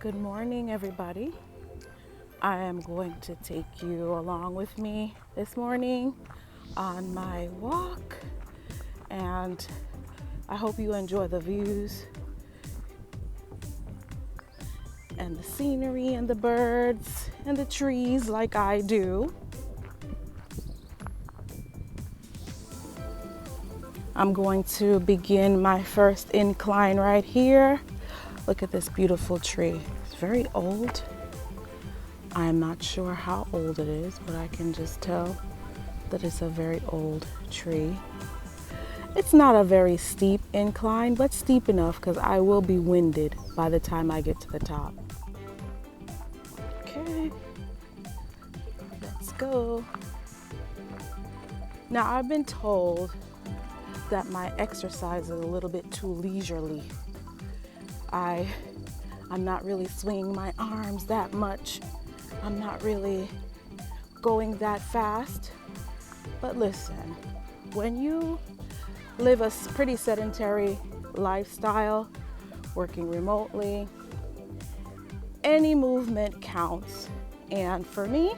Good morning, everybody. I am going to take you along with me this morning on my walk, and I hope you enjoy the views and the scenery and the birds and the trees like I do. I'm going to begin my first incline right here. Look at this beautiful tree. It's very old. I'm not sure how old it is, but I can just tell that it's a very old tree. It's not a very steep incline, but steep enough because I will be winded by the time I get to the top. Okay, let's go. Now, I've been told that my exercise is a little bit too leisurely. I'm not really swinging my arms that much. I'm not really going that fast. But listen, when you live a pretty sedentary lifestyle, working remotely, any movement counts. And for me,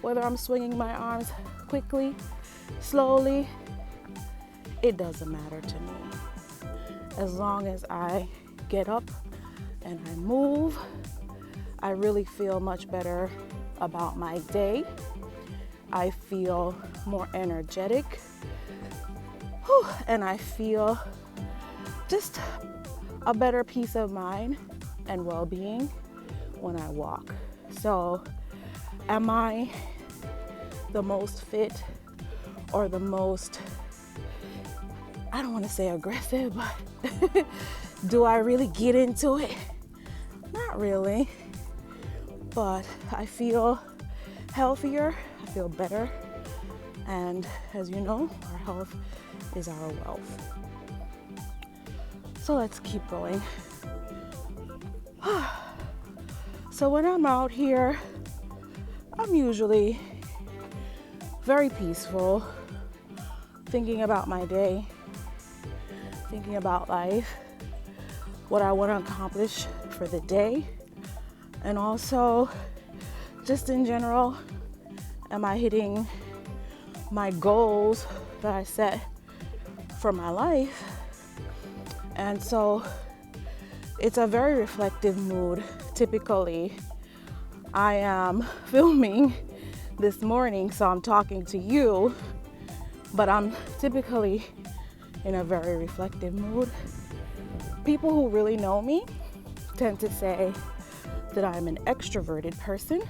whether I'm swinging my arms quickly, slowly, it doesn't matter to me. As long as I get up and I move, I really feel much better about my day. I feel more energetic. And I feel just a better peace of mind and well-being when I walk. So, am I the most fit or the most, I don't want to say aggressive, but do I really get into it? Not really, but I feel healthier, I feel better, and as you know, our health is our wealth. So let's keep going. So when I'm out here, I'm usually very peaceful, thinking about my day, thinking about life, what I want to accomplish for the day, and also just in general, am I hitting my goals that I set for my life? And so it's a very reflective mood. Typically, I am filming this morning, so I'm talking to you, but I'm typically in a very reflective mood. People who really know me tend to say that I'm an extroverted person,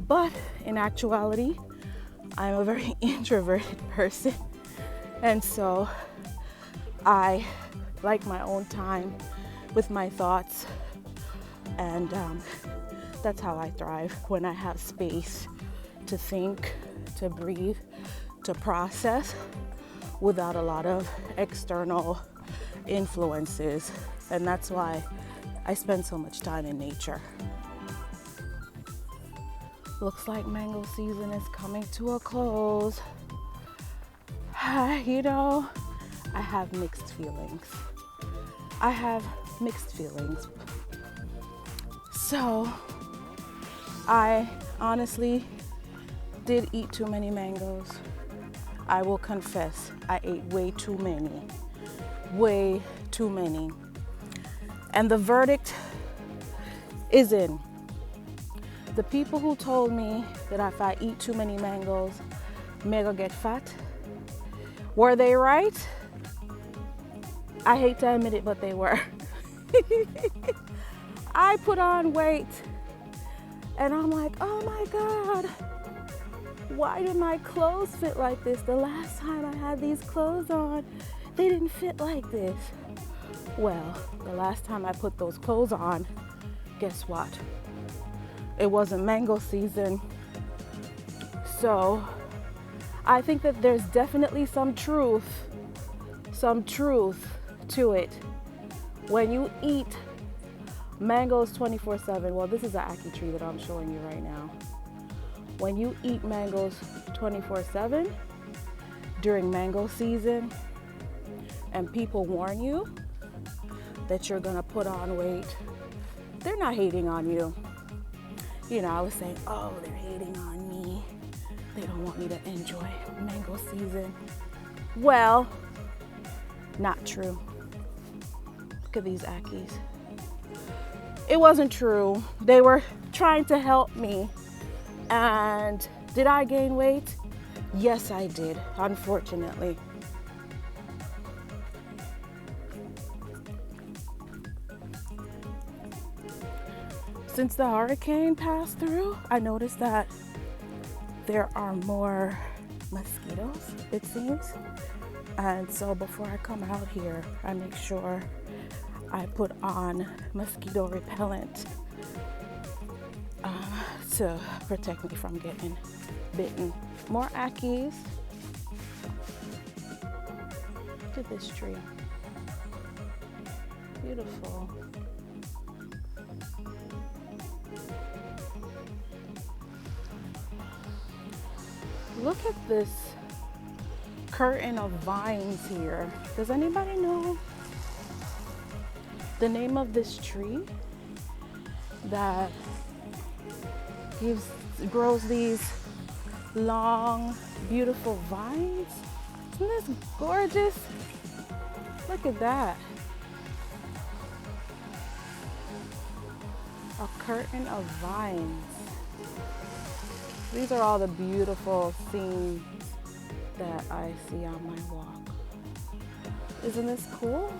but in actuality, I'm a very introverted person. And so I like my own time with my thoughts, and that's how I thrive, when I have space to think, to breathe, to process without a lot of external influences. And that's why I spend so much time in nature. Looks like mango season is coming to a close. You know, I have mixed feelings. So, I honestly did eat too many mangoes. I will confess, I ate way too many. And the verdict is in. The people who told me that if I eat too many mangoes, I'm gonna get fat, were they right? I hate to admit it, but they were. I put on weight and I'm like, oh my God, why do my clothes fit like this? The last time I had these clothes on, they didn't fit like this. Well, the last time I put those clothes on, guess what? It wasn't mango season. So I think that there's definitely some truth to it. When you eat mangoes 24/7, well, this is an ackee tree that I'm showing you right now. When you eat mangoes 24/7 during mango season, and people warn you that you're gonna put on weight, they're not hating on you. You know, I was saying, oh, they're hating on me. They don't want me to enjoy mango season. Well, not true. Look at these Ackies. It wasn't true. They were trying to help me. And did I gain weight? Yes, I did, unfortunately. Since the hurricane passed through, I noticed that there are more mosquitoes, it seems. And so before I come out here, I make sure I put on mosquito repellent to protect me from getting bitten. More Ackies. Look at this tree. Beautiful. Look at this curtain of vines here. Does anybody know the name of this tree that grows these long, beautiful vines? Isn't this gorgeous? Look at that. A curtain of vines. These are all the beautiful scenes that I see on my walk. Isn't this cool?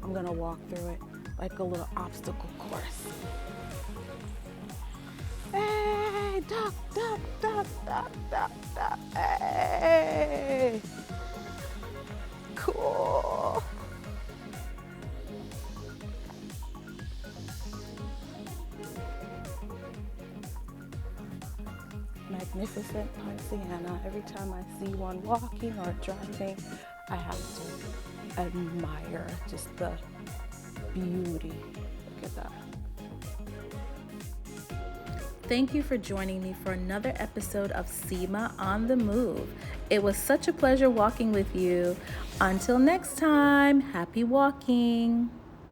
I'm gonna walk through it like a little obstacle course. Hey, duck, duck, duck, duck, duck, duck, hey. Cool. Magnificent Poinciana. Every time I see one walking or driving, I have to admire just the beauty. Look at that. Thank you for joining me for another episode of Seema on the Move. It was such a pleasure walking with you. Until next time, happy walking.